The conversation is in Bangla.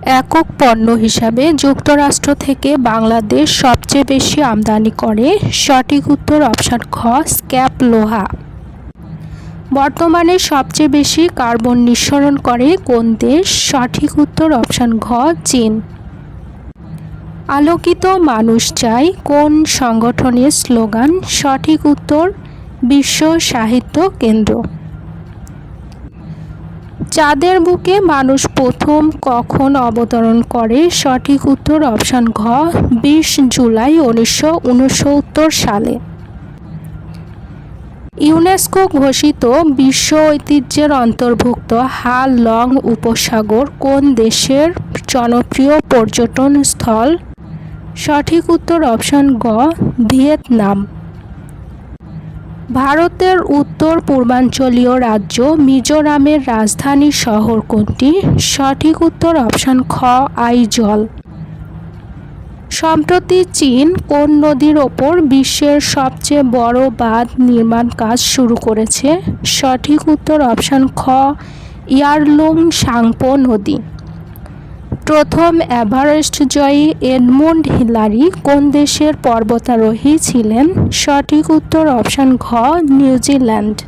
একক পণ্য হিসাবে যুক্তরাষ্ট্র থেকে বাংলাদেশ সবচেয়ে বেশি আমদানি করে। সঠিক উত্তর অপশন খ, স্ক্র্যাপ লোহা। বর্তমানে সবচেয়ে বেশি কার্বন নিঃসরণ করে কোন দেশ? সঠিক উত্তর অপশন ঘ, চীন। আলোকিত মানুষ চাই কোন সংগঠনের স্লোগান? সঠিক উত্তর বিশ্ব সাহিত্য কেন্দ্র। চাঁদের বুকে মানুষ প্রথম কখন অবতরণ করে? সঠিক উত্তর অপশন ঘ, 20 জুলাই 1969 সালে। ইউনেস্কো ঘোষিত বিশ্ব ঐতিহ্যের অন্তর্ভুক্ত হা-লং উপসাগর কোন দেশের জনপ্রিয় পর্যটন স্থল? সঠিক উত্তর অপশন গ, ভিয়েতনাম। ভারতের উত্তর পূর্বাঞ্চলীয় রাজ্য মিজোরামের রাজধানী শহর কোনটি? সঠিক উত্তর অপশন খ, আইজল। সম্প্রতি চীন কোন নদীর ওপর বিশ্বের সবচেয়ে বড় বাঁধ নির্মাণ কাজ শুরু করেছে? সঠিক উত্তর অপশন খ, ইয়ারলুং সাংপো নদী। প্রথম এভারেস্ট জয়ী এডমন্ড হিলারি কোন দেশের পর্বতারোহী ছিলেন? সঠিক উত্তর অপশন ঘ, নিউজিল্যান্ড।